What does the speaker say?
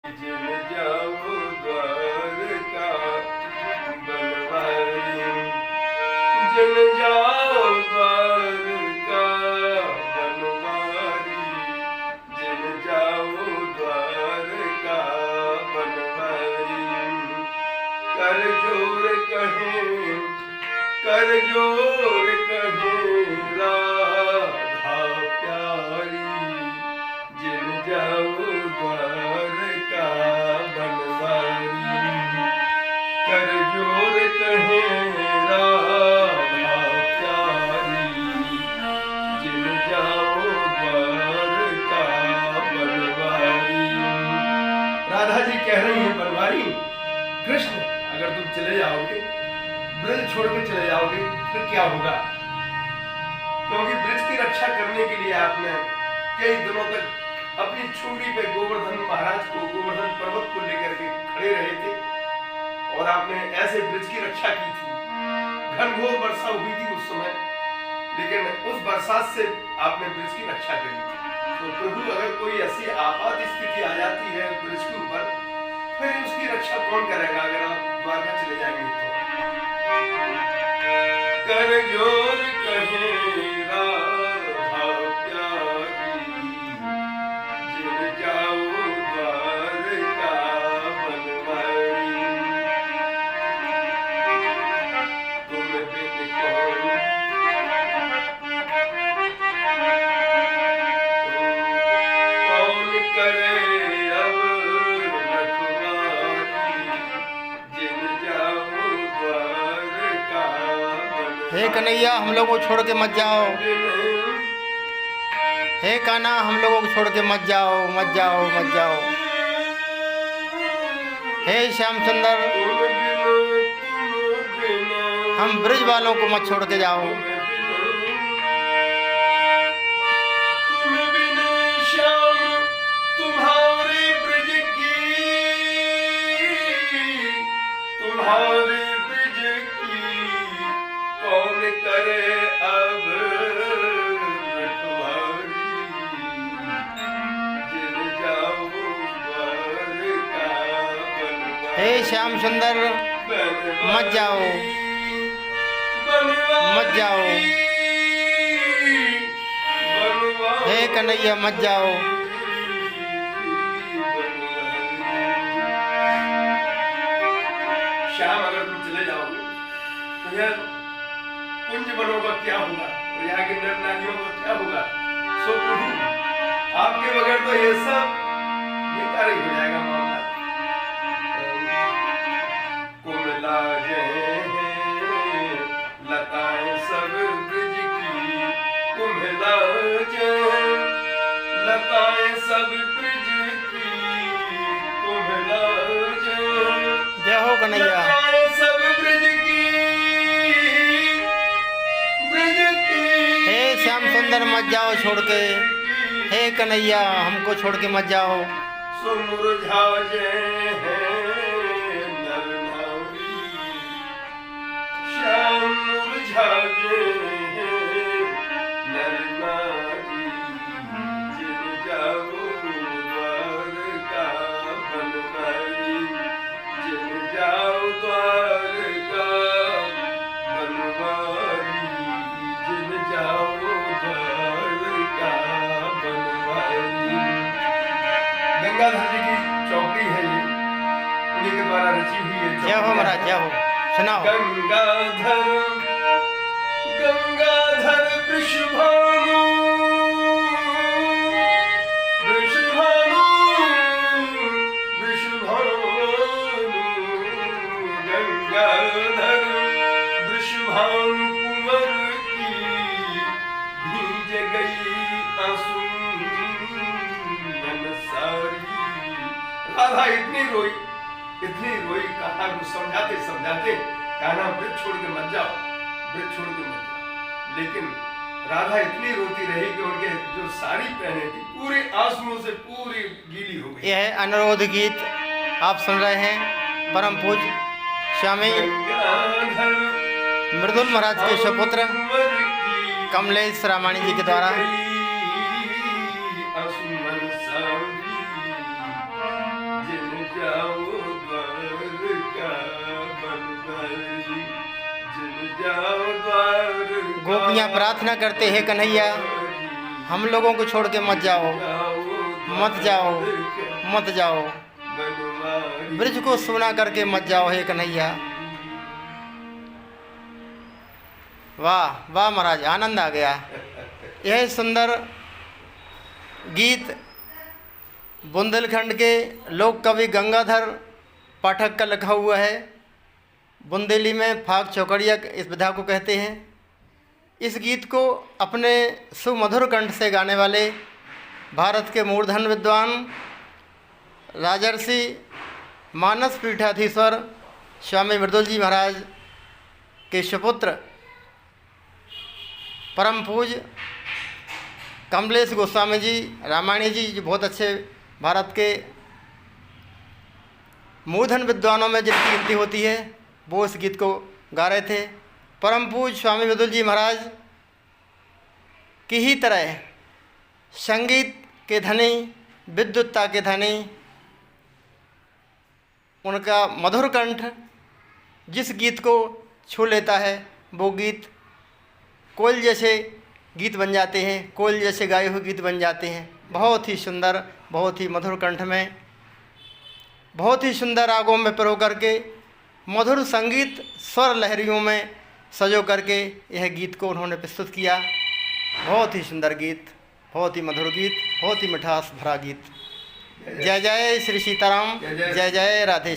जिन जाओ द्वारका बनवारी, जिन जाओ द्वारका बनवारी, जिन जाओ द्वारका बनवारी। कर जोर कहे, कर जोर कहे राधा प्यारी, जिन जाओ द्वारका बनवारी। कर जोर कहे राधा प्यारी, जिन जाओ द्वारका बनवारी। राधा जी कह रही है बनवारी, कृष्ण अगर तुम चले जाओगे, ब्रज छोड़ के चले जाओगे, फिर क्या होगा? क्योंकि ब्रज की रक्षा करने के लिए आपने कई दिनों तक अपनी चूड़ी पे गोवर्धन महाराज को, गोवर्धन पर्वत को लेकर के खड़े रहे थे और आपने ऐसे ब्रज की रक्षा की थी। घनघोर वर्षा हुई थी उस समय, लेकिन उस बरसात से आपने ब्रज की रक्षा करी। तो प्रभु अगर कोई ऐसी आपात स्थिति आ जाती है ब्रज के ऊपर, फिर उसकी रक्षा कौन करेगा अगर आप द्वारका चले जाएंगे तो? कर जोर कहे राधा प्यारी, जिन जाओ द्वारका बनवारी। तुम बिन कौन, कौन करे अब रखवारी, जिन जाओ द्वारका बनवारी। हे कन्हैया हम लोगों को छोड़ के मत जाओ, हे कान्हा हम लोगों को छोड़ के मत जाओ, मत जाओ, मत जाओ। हे श्याम सुंदर हम ब्रज वालों को मत छोड़ के जाओ। तुम्हारे ब्रज की, तुम्हारे ब्रज की कौन करे अब रखवारी, जिन जाओ द्वारका बनवारी। हे श्याम सुंदर मत जाओ, मत जाओ। हे कन्हैया मत जाओ। श्याम अगर तुम चले जाओगे तो यह कुंज बनों का क्या होगा और यहाँ के नर नारियों का क्या होगा? सो प्रभु आपके बगैर तो ये सब बेकार ही हो जाएगा मामला। कुमला जय लताएं सब ब्रज की, कुम्हला जय लताएं सब ब्रज की, कुम्हला जय। जय हो कन्हैया। लताएं सब ब्रज की, ब्रज की। हे श्याम सुंदर मत जाओ छोड़ के, हे कन्हैया हमको छोड़ के मत जाओ। सो मुरझा जय नर नारी, श्याम मुरझा जय नर नारी, जिन जाओ द्वारका बनवारी, जिन जाओ द्वारका बनवारी, जिन जाओ द्वारका बनवारी। गंगाधर जी की चौकड़ी है ये, उन्हीं के द्वारा रची हुई है। जय हो महाराज, जय हो। सुनाओ। गंगाधर, गंगाधर वृषभानु, वृषभानु, वृषभानु, गंगाधर वृषभानु कुंवर की भीज गई आंसू सारी। राधा इतनी रोई, इतनी रोई, कहा समझाते समझाते कहना ब्रज छोड़ के मत जाओ, ब्रज छोड़ के मत जाओ। लेकिन राधा इतनी रोती रही कि उनके जो साड़ी पहने थी पूरे आंसुओं से पूरी गीली हो गई। यह है अनुरोध गीत आप सुन रहे हैं परम पूज्य स्वामी मृदुल महाराज के सुपुत्र कमलेश रामाणी जी के द्वारा। जिन गोपियाँ प्रार्थना करते हैं कन्हैया हम लोगों को छोड़ के मत जाओ, मत जाओ, मत जाओ, ब्रज को सोना करके मत जाओ हे कन्हैया। वाह वाह महाराज, आनंद आ गया। यह सुंदर गीत बुंदेलखंड के लोक कवि गंगाधर पाठक का लिखा हुआ है। बुंदेली में फाग चौकड़िया इस विधा को कहते हैं। इस गीत को अपने सुमधुर कंठ से गाने वाले भारत के मूर्धन विद्वान राजर्षि मानस पीठाधीश्वर स्वामी मृदुल जी महाराज के सुपुत्र परम पूज्य कमलेश गोस्वामी जी रामायणी जी, जो बहुत अच्छे भारत के मूर्धन विद्वानों में जिनकी गिनती होती है, वो इस गीत को गा रहे थे। परम पूज्य स्वामी मृदुल जी महाराज की ही तरह संगीत के धनी, विद्वत्ता के धनी, उनका मधुर कंठ जिस गीत को छू लेता है वो गीत कोयल जैसे गीत बन जाते हैं, कोयल जैसे गाए हुए गीत बन जाते हैं। बहुत ही सुंदर, बहुत ही मधुर कंठ में, बहुत ही सुंदर रागों में पिरो करके, मधुर संगीत स्वर लहरियों में सजो करके यह गीत को उन्होंने प्रस्तुत किया। बहुत ही सुंदर गीत, बहुत ही मधुर गीत, बहुत ही मिठास भरा गीत। जय जय श्री सीताराम, जय जय राधे।